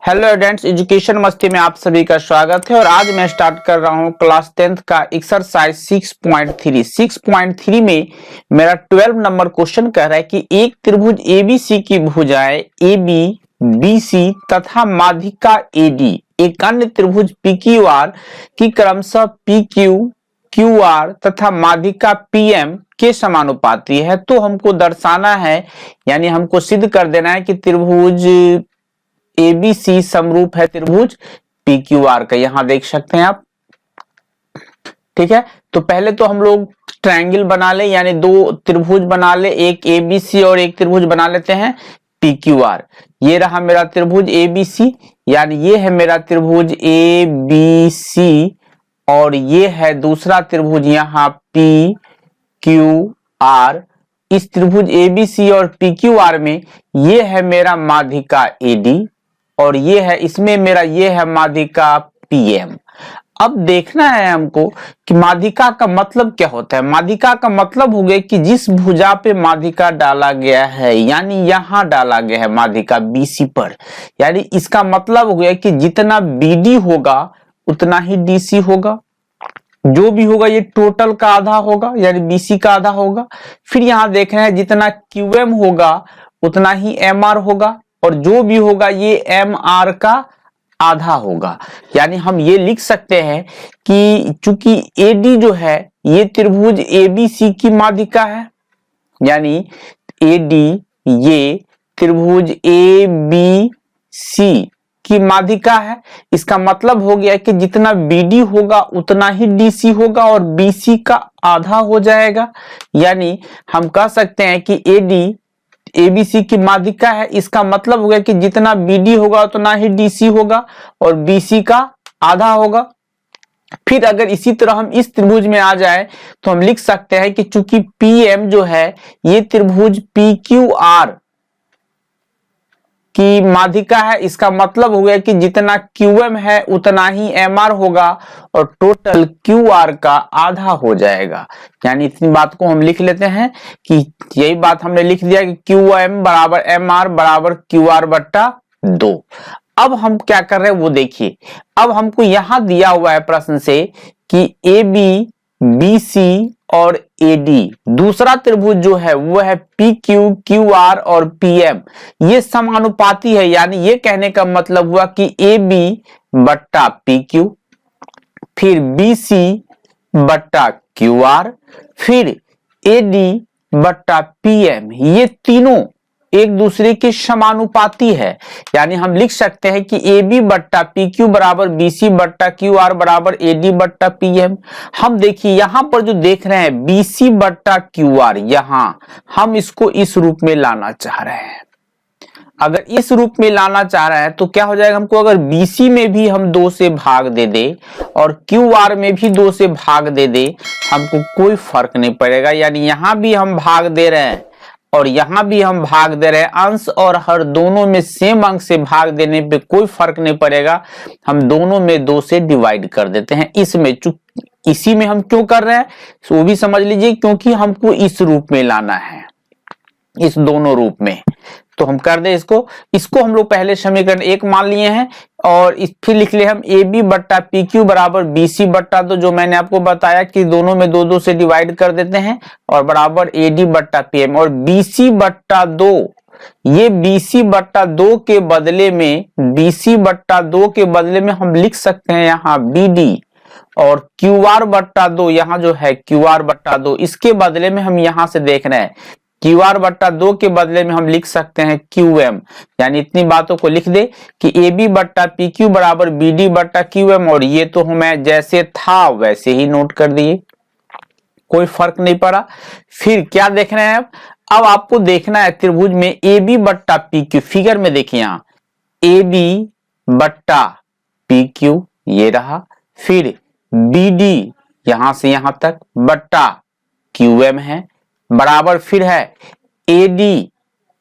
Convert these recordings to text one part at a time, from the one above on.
Hello students, education मस्ती में आप सभी का स्वागत है। और आज मैं स्टार्ट कर रहा हूं क्लास 10th का एक्सरसाइज 6.3 में मेरा 12 नंबर क्वेश्चन कह रहा है कि एक त्रिभुज एबीसी की भुजाएं AB, BC तथा माध्यिका AD एक अन्य त्रिभुज PQR की क्रमशः PQ, QR तथा माध्यिका PM के समानुपाती है। तो हमको दर्शाना है, यानी हमको सिद्ध कर देना है कि त्रिभुज ABC समरूप है त्रिभुज PQR का। यहां देख सकते हैं आप, ठीक है। तो पहले तो हम लोग ट्रायंगल बना ले, यानी दो त्रिभुज बना ले, एक ABC और एक त्रिभुज बना लेते हैं PQR। ये रहा मेरा त्रिभुज ABC, यानी ये है मेरा त्रिभुज ABC और ये है दूसरा त्रिभुज यहाँ PQR। इस त्रिभुज ABC और PQR में ये है मेरा माध्यिका AD और ये है, इसमें मेरा ये है माध्यिका PM। अब देखना है हमको कि माध्यिका का मतलब क्या होता है। माध्यिका का मतलब हो गया कि जिस भुजा पे माध्यिका डाला गया है, यानी यहां डाला गया है माध्यिका BC पर, यानी इसका मतलब हो गया कि जितना BD होगा उतना ही DC होगा। जो भी होगा ये टोटल का आधा होगा, यानी BC का आधा होगा। फिर यहां देखना है जितना QM होगा उतना ही MR होगा और जो भी होगा ये MR का आधा होगा। यानी हम ये लिख सकते हैं कि चूंकि AD जो है ये त्रिभुज ABC की माध्यिका है, यानी AD ये त्रिभुज ABC की माध्यिका है। इसका मतलब हो गया कि जितना BD होगा उतना ही DC होगा और BC का आधा हो जाएगा। यानी हम कह सकते हैं कि AD ABC की माध्यिका है। इसका मतलब हो गया कि जितना BD होगा उतना ही DC होगा और BC का आधा होगा। फिर अगर इसी तरह हम इस त्रिभुज में आ जाए तो हम लिख सकते हैं कि चूंकि PM जो है ये त्रिभुज PQR की माध्यिका है। इसका मतलब हो गया कि जितना QM है उतना ही MR होगा और टोटल QR का आधा हो जाएगा। यानी इतनी बात को हम लिख लेते हैं कि यही बात हमने लिख दिया कि QM बराबर MR बराबर QR बट्टा 2। अब हम क्या कर रहे हैं वो देखिए। अब हमको यहां दिया हुआ है प्रश्न से कि AB, BC और AD दूसरा त्रिभुज जो है वो है PQ, QR और PM, ये समानुपाती है। यानी ये कहने का मतलब हुआ कि AB बट्टा PQ, फिर BC बट्टा QR, फिर AD बट्टा PM, ये तीनों एक दूसरे के समानुपाती है। यानी हम लिख सकते हैं कि AB बट्टा PQ बराबर BC बट्टा QR बराबर AD बट्टा PM। हम देखिए यहां पर जो देख रहे हैं BC बट्टा QR, यहां हम इसको इस रूप में लाना चाह रहे हैं। अगर इस रूप में लाना चाह रहे हैं तो क्या हो जाएगा, हमको अगर BC में भी हम 2 से भाग दे दे और QR में भी 2 से भाग दे दे, हमको कोई फर्क नहीं पड़ेगा। यानी यहां भी हम भाग दे रहे हैं और यहां भी हम भाग दे रहे हैं, अंश और हर दोनों में सेम अंक से भाग देने पे कोई फर्क नहीं पड़ेगा। हम दोनों में 2 से डिवाइड कर देते हैं। इसमें इसी में हम क्यों कर रहे हैं वो भी समझ लीजिए, क्योंकि हमको इस रूप में लाना है, इस दोनों रूप में। तो हम कर दे इसको हम लोग पहले समीकरण 1 मान लिए हैं और फिर लिख ले हम AB बट्टा PQ बराबर BC बट्टा 2, जो मैंने आपको बताया कि दोनों में 2 से डिवाइड कर देते हैं, और बराबर AD बट्टा PM और BC बट्टा 2। ये BC बट्टा 2 के बदले में, BC बट्टा 2 के बदले में हम लिख सकते हैं यहाँ BD, और QR बट्टा 2 यहाँ जो है QR बट्टा 2, इसके बदले में हम यहाँ से देख रहे हैं QR बट्टा 2 के बदले में हम लिख सकते हैं QM। यानी इतनी बातों को लिख दे कि AB बट्टा PQ बराबर BD बट्टा QM, और ये तो हमें जैसे था वैसे ही नोट कर दिए, कोई फर्क नहीं पड़ा। फिर क्या देख रहे हैं अब आपको देखना है त्रिभुज में AB बट्टा PQ। फिगर में देखिए यहाँ AB बट्टा PQ ये रहा, फिर BD यहां से यहां तक बट्टा QM है, बराबर फिर है AD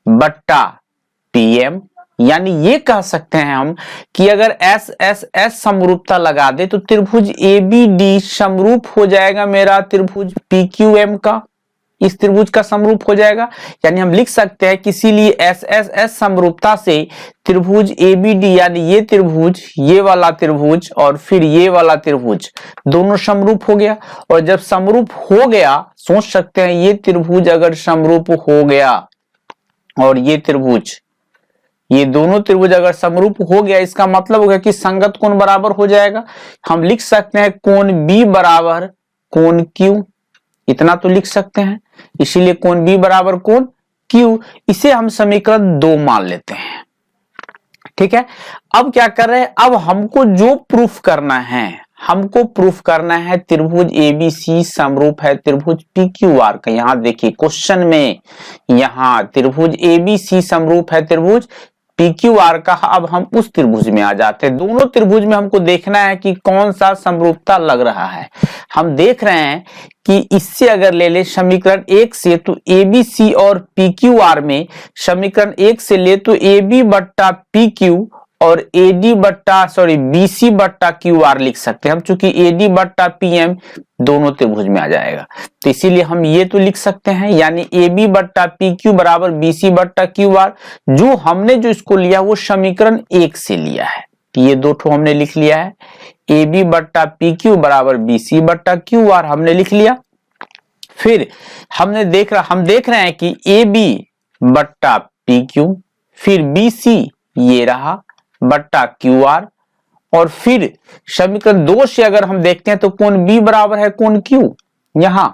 बट्टा PM। यानी ये कह सकते हैं हम कि अगर SSS समरूपता लगा दे तो त्रिभुज ABD समरूप हो जाएगा मेरा त्रिभुज PQM का। इस त्रिभुज का समरूप हो जाएगा। यानी हम लिख सकते हैं कि इसीलिए एस एस एस समरूपता से त्रिभुज एबीडी यानी ये त्रिभुज, ये वाला त्रिभुज और फिर ये वाला त्रिभुज दोनों समरूप हो गया। और जब समरूप हो गया, सोच सकते हैं ये त्रिभुज अगर समरूप हो गया और ये त्रिभुज, ये दोनों त्रिभुज अगर समरूप हो गया, इसका मतलब हो गया कि संगत कोण बराबर हो जाएगा। हम लिख सकते हैं कोण बी बराबर कोण क्यू, इतना तो लिख सकते हैं। इसीलिए कोण बी बराबर कोण क्यू, इसे हम समीकरण 2 मान लेते हैं। ठीक है, अब क्या कर रहे हैं, अब हमको जो प्रूफ करना है, हमको प्रूफ करना है त्रिभुज एबीसी समरूप है त्रिभुज पीक्यूआर का। यहां देखिए क्वेश्चन में, यहां त्रिभुज एबीसी समरूप है त्रिभुज पीक्यूआर का। अब हम उस त्रिभुज में आ जाते हैं। दोनों त्रिभुज में हमको देखना है कि कौन सा समरूपता लग रहा है। हम देख रहे हैं कि इससे अगर ले ले समीकरण 1 से, तो एबीसी और पीक्यूआर में समीकरण 1 से ले तो AB बट्टा PQ और BC बट्टा QR लिख सकते हैं हम, चूंकि AD बट्टा PM दोनों त्रिभुज में आ जाएगा। तो इसीलिए हम ये तो लिख सकते हैं, यानी AB बट्टा PQ बराबर BC बट्टा QR। जो हमने जो इसको लिया वो समीकरण 1 से लिया है, ये दो ठो हमने लिख लिया है। AB बट्टा PQ बराबर BC बट्टा QR हमने लिख लिया। फिर हम देख रहे हैं कि AB बट्टा PQ, फिर BC ये रहा बट्टा QR, और फिर समीकरण 2 से अगर हम देखते हैं तो कोण B बराबर है कोण Q। यहां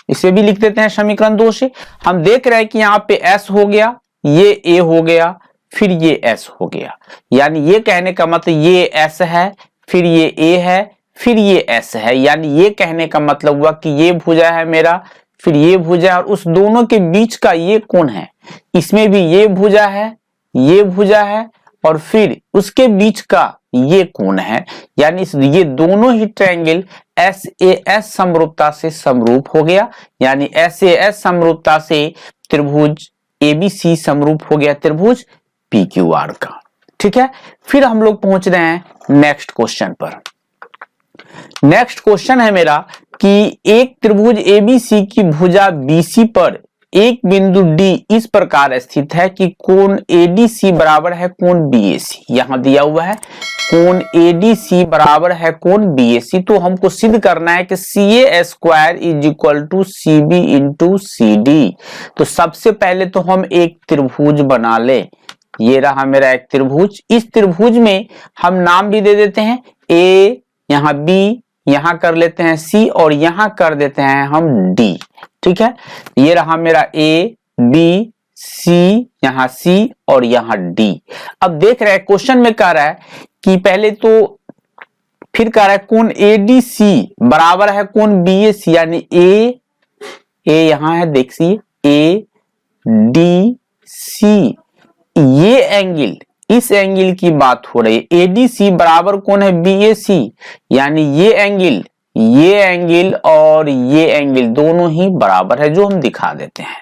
इसे भी लिख देते हैं समीकरण 2 से। हम देख रहे हैं कि यहाँ पे S हो गया, ये A हो गया, फिर ये S हो गया। यानी ये कहने का मतलब ये S है, फिर ये A है, फिर ये S है। यानी ये कहने का मतलब हुआ कि ये भुजा है मेरा, फिर ये भुजा, और उस दोनों के बीच का ये कोण है। इसमें भी ये भुजा है, ये भुजा है, और फिर उसके बीच का ये कोण है। यानी ये दोनों ही ट्रायंगल SAS समरूपता से समरूप हो गया। यानी SAS समरूपता से त्रिभुज ABC समरूप हो गया त्रिभुज PQR का। ठीक है, फिर हम लोग पहुंच रहे हैं नेक्स्ट क्वेश्चन पर। नेक्स्ट क्वेश्चन है मेरा कि एक त्रिभुज ABC की भुजा BC पर एक बिंदु D इस प्रकार स्थित है कि कोण ADC बराबर है कोण BAC। यहां दिया हुआ है कोण ADC बराबर है कोण BAC। तो हमको सिद्ध करना है कि CA square is equal to CB into CD। तो सबसे पहले तो हम एक त्रिभुज बना ले। ये रहा मेरा एक त्रिभुज। इस त्रिभुज में हम नाम भी दे देते हैं A, यहाँ B, यहां कर लेते हैं C, और यहां कर देते हैं हम D। ठीक है, ये रहा मेरा A, B, C, यहां C और यहां D। अब देख रहे हैं क्वेश्चन में कह रहा है कि पहले तो फिर कह रहा है कोण ADC बराबर है कोण BAC। यानी A यहां है, देखिए ADC, ये एंगल, इस एंगल की बात हो रही है। ADC बराबर कौन है BAC, यानी ये एंगल और ये एंगल दोनों ही बराबर है, जो हम दिखा देते हैं।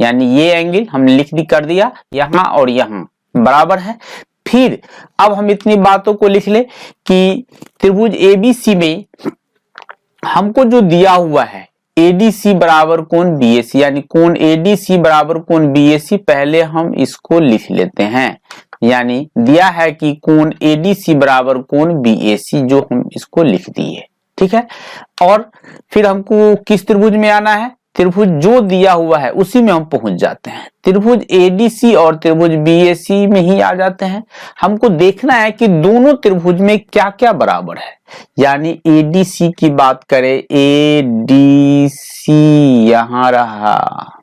यानी ये एंगल हमने लिख कर दिया, यहां और यहां बराबर है। फिर अब हम इतनी बातों को लिख ले कि त्रिभुज ABC में हमको जो दिया हुआ है ADC बराबर कोण BAC, यानी कोण ADC बराबर कोण BAC। पहले हम इसको लिख लेते हैं, यानी दिया है कि कोण ADC बराबर कोण BAC, जो हम इसको लिख दिए। ठीक है, और फिर हमको किस त्रिभुज में आना है, त्रिभुज जो दिया हुआ है उसी में हम पहुंच जाते हैं। त्रिभुज ADC और त्रिभुज BAC में ही आ जाते हैं। हमको देखना है कि दोनों त्रिभुज में क्या क्या बराबर है। यानी ADC की बात करें, ADC यहां रहा,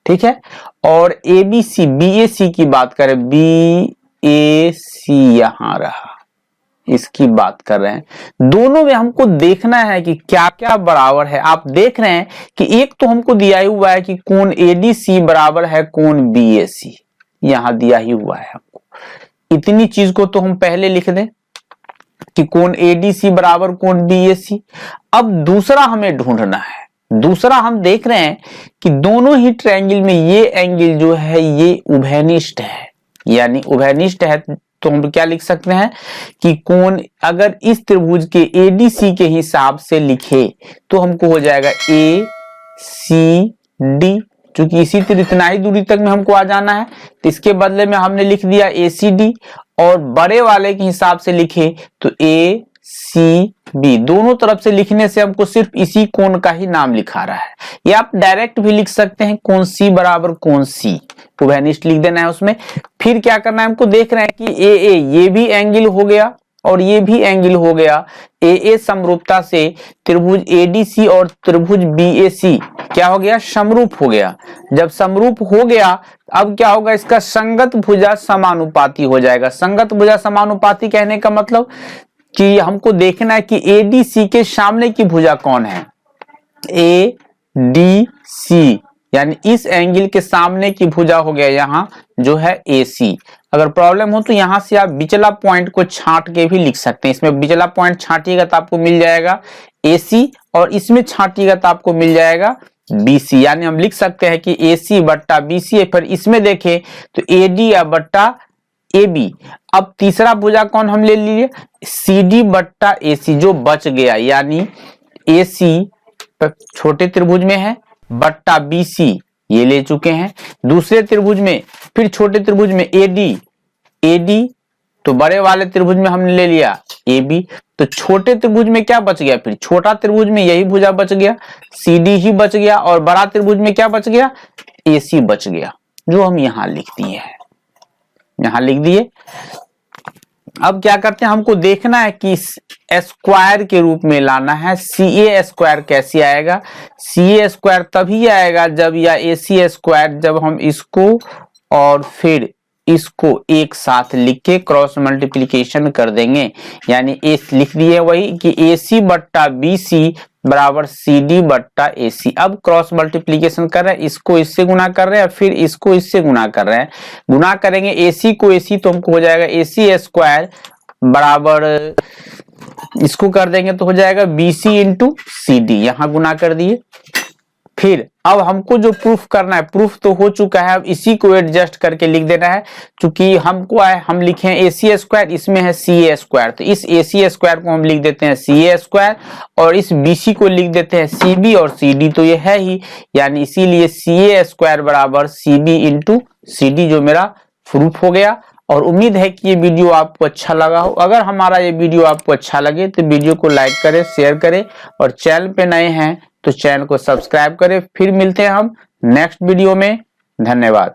ठीक है, और ABC BAC की बात करें, BAC यहां रहा, इसकी बात कर रहे हैं। दोनों में हमको देखना है कि क्या क्या बराबर है। आप देख रहे हैं कि एक तो हमको दिया ही हुआ है कि कोण ADC बराबर है कोण BAC, यहां दिया ही हुआ है हमको। इतनी चीज को तो हम पहले लिख दें कि कोण ADC बराबर कोण BAC। अब दूसरा हमें ढूंढना है। दूसरा हम देख रहे हैं कि दोनों ही ट्रायंगल में ये एंगल जो है ये उभयनिष्ठ है। यानी उभयनिष्ठ है तो हम क्या लिख सकते हैं कि कोण, अगर इस त्रिभुज के ADC के हिसाब से लिखे तो हमको हो जाएगा सी डी, चूंकि इसी तरह इतना ही दूरी तक में हमको आ जाना है तो इसके बदले में हमने लिख दिया ए सी डी, और बड़े वाले के हिसाब से लिखे तो ए सी बी। दोनों तरफ से लिखने से हमको सिर्फ इसी कोण का ही नाम लिखा रहा है। या आप डायरेक्ट भी लिख सकते हैं, कोण सी बराबर कोण सी, उभयनिष्ठ लिख देना है उसमें। फिर क्या करना है, हमको देख रहे हैं कि ए ये भी एंगल हो गया और ये भी एंगल हो गया। ए समरूपता से त्रिभुज एडीसी और त्रिभुज बीएसी क्या हो गया, समरूप हो गया। जब समरूप हो गया अब क्या होगा, इसका संगत भुजा समानुपाती हो जाएगा। संगत भुजा समानुपाती कहने का मतलब कि हमको देखना है कि एडीसी के सामने की भुजा कौन है, ए डी सी, यानी इस एंगल के सामने की भुजा हो गया यहाँ जो है AC। अगर प्रॉब्लम हो तो यहाँ से आप बिचला पॉइंट को छांट के भी लिख सकते हैं। इसमें बिचला पॉइंट छांटिएगा तो आपको मिल जाएगा AC, और इसमें छांटिएगा तो आपको मिल जाएगा BC। यानी हम लिख सकते हैं कि AC बट्टा BC है। फिर इसमें देखें तो AD बट्टा AB। अब तीसरा भुजा कौन हम ले लिए, CD बट्टा AC जो बच गया, यानी AC छोटे त्रिभुज में है बट्टा BC ये ले चुके हैं। दूसरे त्रिभुज में फिर छोटे त्रिभुज में AD तो बड़े वाले त्रिभुज में हमने ले लिया AB। तो छोटे त्रिभुज में क्या बच गया, फिर छोटा त्रिभुज में यही भुजा बच गया, CD ही बच गया, और बड़ा त्रिभुज में क्या बच गया, AC बच गया, जो हम यहां लिख दिए हैं, यहां लिख दिए। अब क्या करते हैं, हमको देखना है कि स्क्वायर के रूप में लाना है। CA स्क्वायर कैसे आएगा, CA स्क्वायर तभी आएगा जब, या AC स्क्वायर जब हम इसको और फिर इसको एक साथ लिख के क्रॉस मल्टीप्लिकेशन कर देंगे। यानी एस लिख दिए वही कि AC बट्टा BC बराबर CD बट्टा AC। अब क्रॉस मल्टीप्लिकेशन कर रहे हैं, इसको इससे गुना कर रहे हैं, फिर इसको इससे गुना कर रहे हैं। गुना करेंगे AC को AC तो हमको हो जाएगा AC स्क्वायर बराबर, इसको कर देंगे तो हो जाएगा BC इंटू CD, यहां गुना कर दिए। फिर अब हमको जो प्रूफ करना है, प्रूफ तो हो चुका है, अब इसी को एडजस्ट करके लिख देना है। क्योंकि हमको आए, हम लिखे हैं AC स्क्वायर, इसमें है CA स्क्वायर, तो इस AC स्क्वायर को हम लिख देते हैं CA स्क्वायर, और इस BC को लिख देते हैं CB, और CD तो ये है ही, यानी इसीलिए CA स्क्वायर बराबर CB इंटू CD जो मेरा प्रूफ हो गया। और उम्मीद है कि ये वीडियो आपको अच्छा लगा हो। अगर हमारा ये वीडियो आपको अच्छा लगे तो वीडियो को लाइक करें, शेयर करें, और चैनल पे नए हैं तो चैनल को सब्सक्राइब करें। फिर मिलते हैं हम नेक्स्ट वीडियो में। धन्यवाद।